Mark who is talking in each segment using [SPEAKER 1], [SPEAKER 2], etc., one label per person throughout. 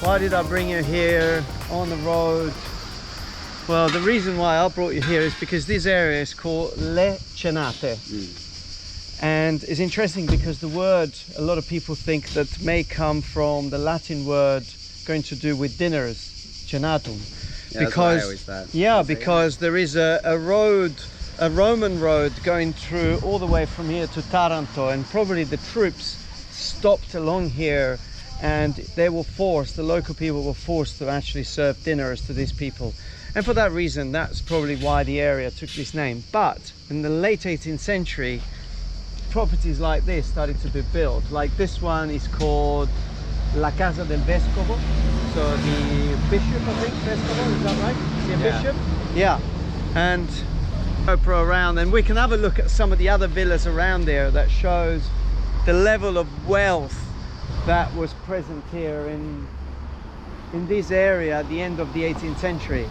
[SPEAKER 1] Why did I bring you here on the road? Well, the reason why I brought you here is because this area is called Le Cenate. And it's interesting because the word, a lot of people think that may come from the Latin word going to do with dinners, cenatum.
[SPEAKER 2] Yeah, because, that's what I always thought.
[SPEAKER 1] Yeah, because there is a road, a Roman road going through all the way from here to Taranto, and probably the troops stopped along here and they were forced, the local people were forced to actually serve dinners to these people. And for that reason, that's probably why the area took this name. But in the late 18th century, properties like this started to be built. Like this one is called La Casa del Vescovo. So the bishop, I think, Vescovo, is that right? Is he a bishop? Yeah. And GoPro around, and we can have a look at some of the other villas around there that shows the level of wealth that was present here in this area at the end of the 18th century.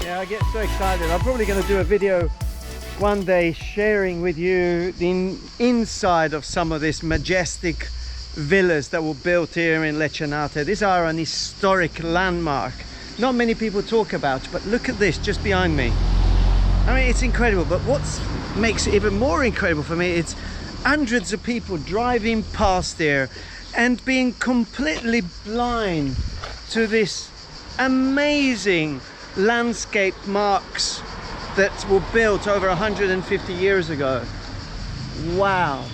[SPEAKER 1] I get so excited. I'm probably going to do a video one day sharing with you the inside of some of these majestic villas that were built here in Le Cenate. These are an historic landmark. Not many people talk about, but look at this just behind me. I mean, it's incredible, but what makes it even more incredible for me, it's hundreds of people driving past there and being completely blind to this amazing landscape marks that were built over 150 years ago. Wow.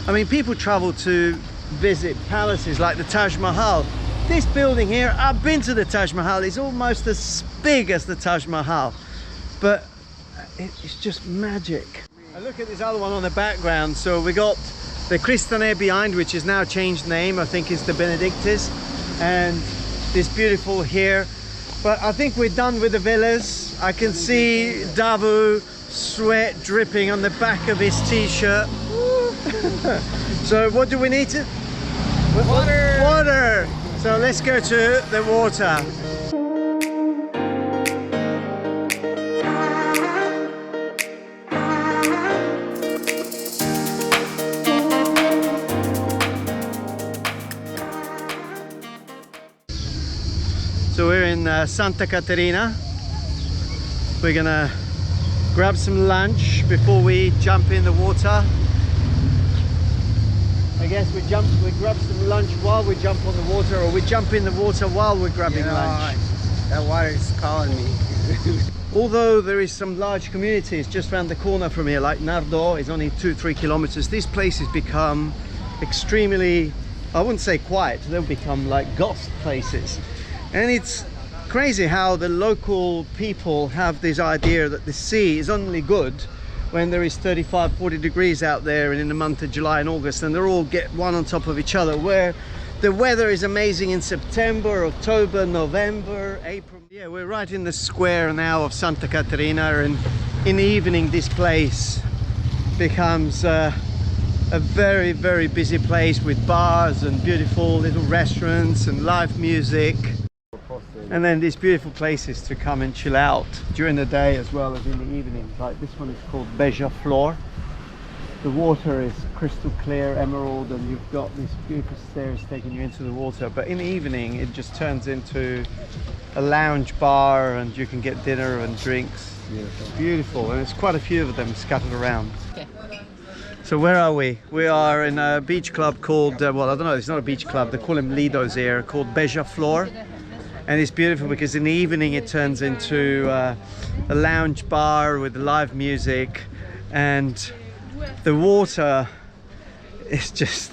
[SPEAKER 1] I mean, people travel to visit palaces like the Taj Mahal. This building here, I've been to the Taj Mahal, it's almost as big as the Taj Mahal, but it's just magic. And look at this other one on the background. So we got the Cristane behind, which is now changed name, I think it's the Benedictus, and this beautiful here. But I think we're done with the villas. I can see Davu sweat dripping on the back of his t-shirt. So what do we need to?
[SPEAKER 2] Water!
[SPEAKER 1] Water! So let's go to the water. So we're in Santa Caterina. We're gonna grab some lunch before we jump in the water. I guess we grab some lunch while we jump on the water, or we jump in the water while we're grabbing lunch.
[SPEAKER 2] That water is calling me.
[SPEAKER 1] Although there is some large communities just around the corner from here, like Nardò is only 2-3 kilometers, these places become extremely, I wouldn't say quiet, they'll become like ghost places. And it's crazy how the local people have this idea that the sea is only good when there is 35-40 degrees out there and in the month of July and August, and they all get one on top of each other, where the weather is amazing in September, October, November, April. Yeah, we're right in the square now of Santa Caterina, and in the evening this place becomes a very, very busy place with bars and beautiful little restaurants and live music. And then these beautiful places to come and chill out during the day as well as in the evening. Like this one is called Beija Flor. The water is crystal clear emerald, and you've got these beautiful stairs taking you into the water. But in the evening, it just turns into a lounge bar, and you can get dinner and drinks. Beautiful. Beautiful, and there's quite a few of them scattered around. Okay. So where are we? We are in a beach club called, well, I don't know, it's not a beach club. They call them Lidos here, called Beija Flor. And it's beautiful because in the evening it turns into a lounge bar with live music, and the water is just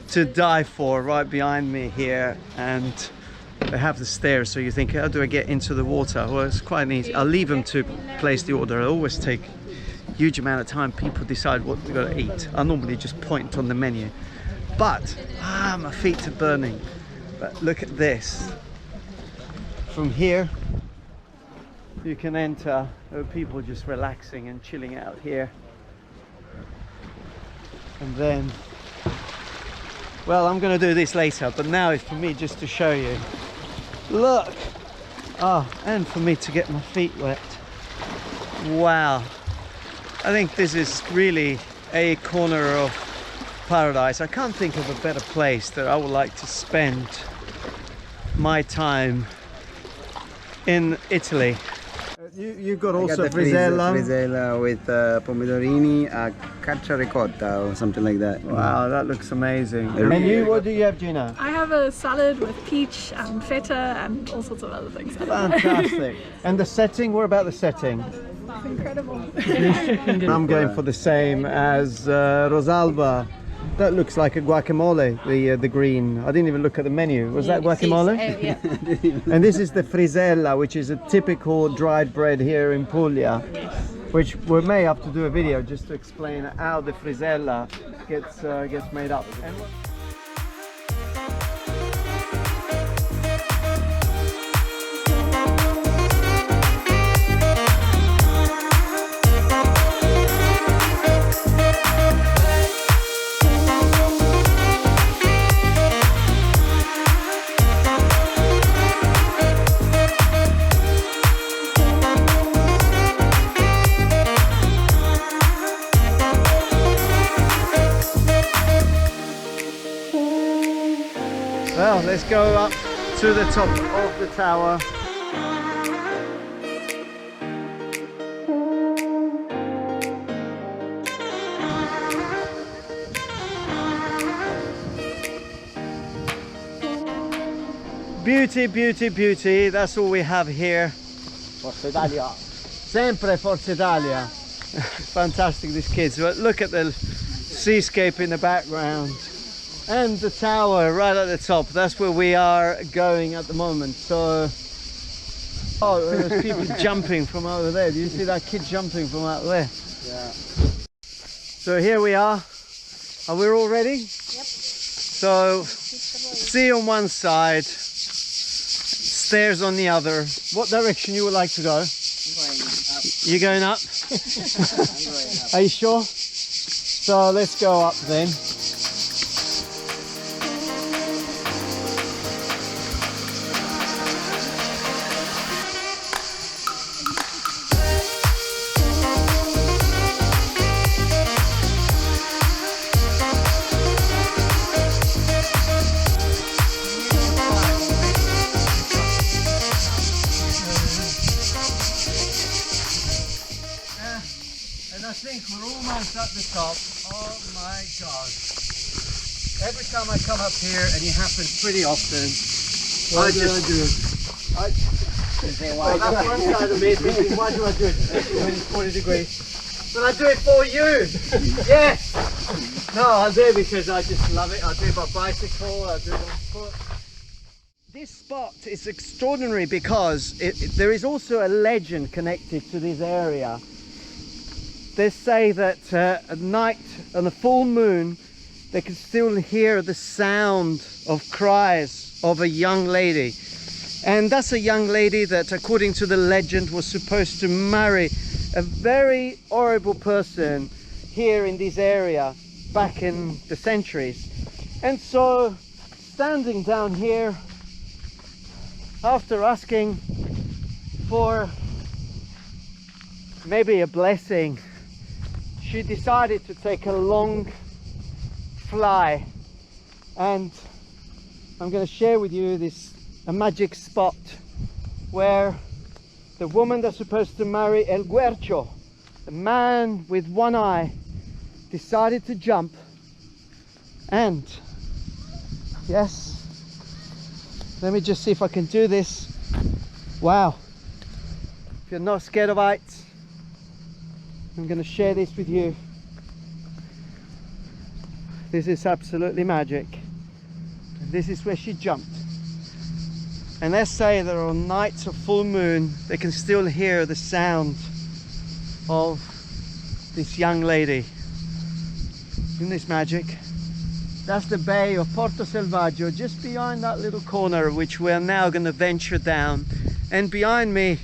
[SPEAKER 1] to die for right behind me here. And they have the stairs, so you think, how do I get into the water? Well, it's quite easy. I'll leave them to place the order. I always take a huge amount of time. People decide what they're going to eat. I normally just point on the menu. But, my feet are burning. But look at this. From here, you can enter. There are people just relaxing and chilling out here. And then, well, I'm going to do this later, but now it's for me just to show you. Look! Oh, and for me to get my feet wet. Wow. I think this is really a corner of paradise. I can't think of a better place that I would like to spend my time in Italy. You got also frisella.
[SPEAKER 2] Frisella with pomodorini, caccia ricotta or something like that.
[SPEAKER 1] Wow, that looks amazing. And you, what do you have, Gina?
[SPEAKER 3] I have a salad with peach and feta and all sorts of other things.
[SPEAKER 1] Fantastic. And the setting, what about the setting?
[SPEAKER 3] It's incredible.
[SPEAKER 1] I'm going for the same as Rosalba. That looks like a guacamole, the green. I didn't even look at the menu. Was that guacamole?
[SPEAKER 3] Yeah.
[SPEAKER 1] And this is the frisella, which is a typical dried bread here in Puglia, which we may have to do a video just to explain how the frisella gets made up. Well, let's go up to the top of the tower. Beauty, beauty, beauty. That's all we have here.
[SPEAKER 2] Forza Italia.
[SPEAKER 1] Sempre Forza Italia. Fantastic, these kids. Look at the seascape in the background. And the tower right at the top. That's where we are going at the moment. So, oh, there's people jumping from over there. Do you see that kid jumping from out there?
[SPEAKER 2] Yeah.
[SPEAKER 1] So here we are. Are we all ready? Yep. So, sea on one side, stairs on the other. What direction you would like to go? I'm going up. You're going up? I'm going up. Are you sure? So let's go up then. I think we're almost at the top. Oh my God. Every time I come up here, and it happens pretty often, well, that's one side of me thinking, why do I do it when it's 40 degrees? But I do it for you! Yes! No, I do it because I just love it. I do it by bicycle, I do it on foot. This spot is extraordinary because there is also a legend connected to this area. They say that at night, on a full moon, they can still hear the sound of cries of a young lady. And that's a young lady that, according to the legend, was supposed to marry a very horrible person here in this area back in the centuries. And so standing down here, after asking for maybe a blessing, she decided to take a long fly, and I'm going to share with you a magic spot where the woman that's supposed to marry El Guercio, the man with one eye, decided to jump. And yes, let me just see if I can do this. Wow, if you're not scared of heights, I'm going to share this with you. This is absolutely magic. This is where she jumped. And let's say that on nights of full moon, they can still hear the sound of this young lady. Isn't this magic? That's the bay of Porto Selvaggio, just behind that little corner, which we're now going to venture down. And behind me,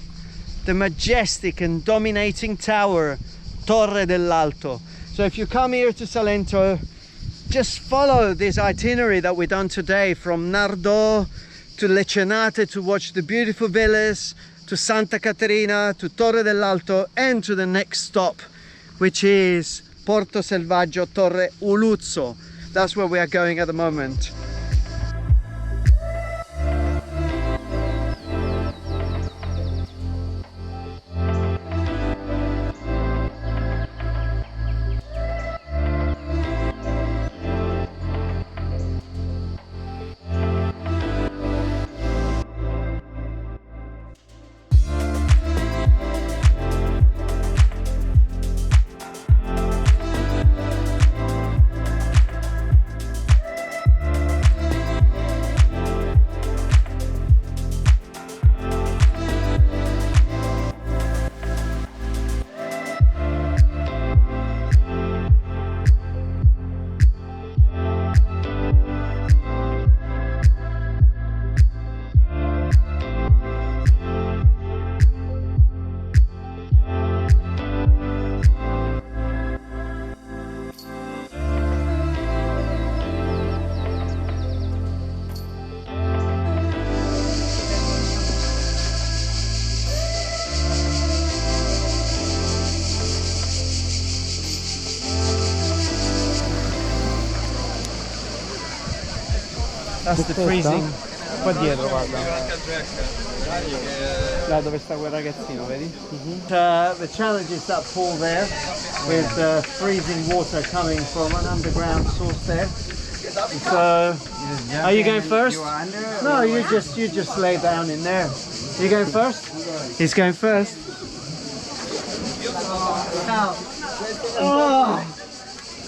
[SPEAKER 1] the majestic and dominating tower, Torre Dell'Alto. So if you come here to Salento, just follow this itinerary that we've done today, from Nardò to Cenate to watch the beautiful villas, to Santa Caterina, to Torre Dell'Alto, and to the next stop, which is Porto Selvaggio, Torre Uluzzo. That's where we are going at the moment. That's the freezing. Qua dietro, guarda. Là dove sta quel ragazzino, vedi? The challenge is that pool there, with freezing water coming from an underground source there. So, are you going first? No, you just lay down in there. Are you going first? He's going first. Oh!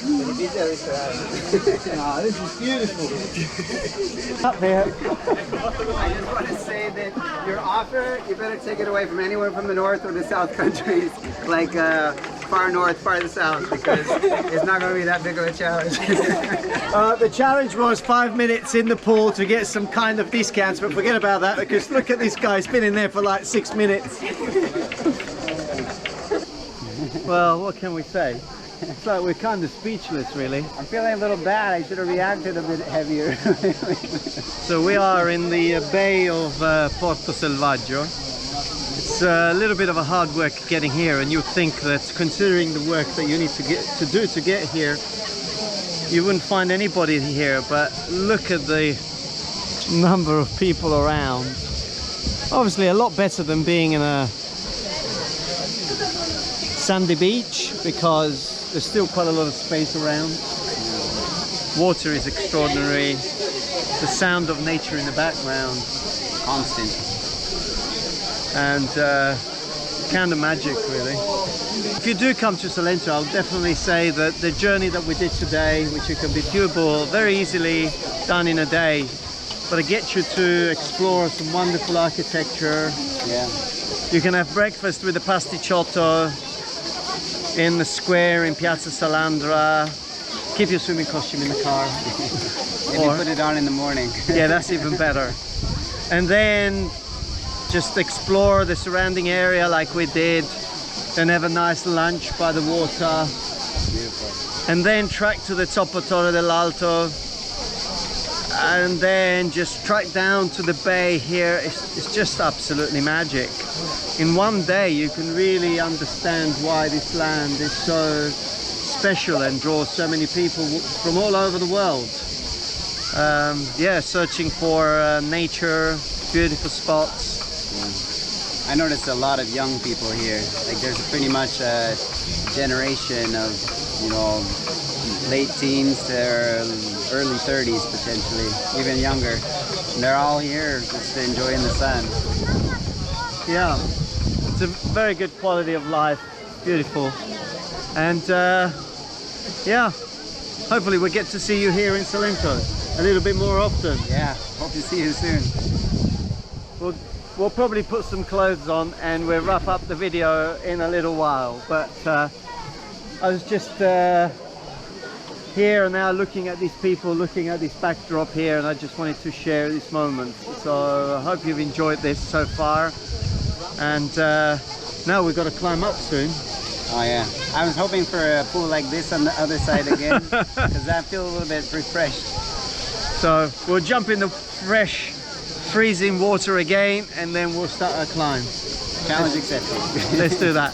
[SPEAKER 2] Oh, this is beautiful.
[SPEAKER 1] Up there.
[SPEAKER 2] I just want to say that your offer, you better take it away from anyone from the north or the south countries, like far north, far the south, because it's not going to be that big of a challenge.
[SPEAKER 1] The challenge was 5 minutes in the pool to get some kind of discounts, but forget about that, because look at this guy, he's been in there for like 6 minutes. Well, what can we say? It's like we're kind of speechless, really.
[SPEAKER 2] I'm feeling a little bad. I should have reacted a bit heavier.
[SPEAKER 1] So we are in the bay of Porto Selvaggio. It's a little bit of a hard work getting here, and you'd think that, considering the work that you need to do to get here, you wouldn't find anybody here. But look at the number of people around. Obviously a lot better than being in a sandy beach, because there's still quite a lot of space around. Water is extraordinary. The sound of nature in the background,
[SPEAKER 2] Constant.
[SPEAKER 1] and kind of magic, really. If you do come to Salento, I'll definitely say that the journey that we did today, which you can be doable very easily, done in a day, but it gets you to explore some wonderful architecture.
[SPEAKER 2] Yeah.
[SPEAKER 1] You can have breakfast with the pasticciotto in the square in Piazza Salandra. Keep your swimming costume in the car.
[SPEAKER 2] Maybe put it on in the morning.
[SPEAKER 1] Yeah, that's even better. And then just explore the surrounding area like we did. Then have a nice lunch by the water.
[SPEAKER 2] Beautiful.
[SPEAKER 1] and then track to the top of Torre Dell'Alto, and then just track down to the bay here. It's just absolutely magic. In one day you can really understand why this land is so special and draws so many people from all over the world. Yeah, searching for nature, beautiful spots.
[SPEAKER 2] I noticed a lot of young people here. Like there's pretty much a generation of, you know, late teens to early 30s potentially, even younger. And they're all here just enjoying the sun.
[SPEAKER 1] Yeah, it's a very good quality of life, beautiful. And yeah, hopefully we'll get to see you here in Salento a little bit more often.
[SPEAKER 2] Yeah, hope to see you soon.
[SPEAKER 1] We'll probably put some clothes on and we'll wrap up the video in a little while, but I was just here now looking at these people, looking at this backdrop here, and I just wanted to share this moment. So I hope you've enjoyed this so far, and now we've got to climb up soon.
[SPEAKER 2] Oh yeah, I was hoping for a pool like this on the other side again, because I feel a little bit refreshed.
[SPEAKER 1] So we'll jump in the fresh, freezing water again, and then we'll start our climb.
[SPEAKER 2] Challenge accepted.
[SPEAKER 1] Let's do that.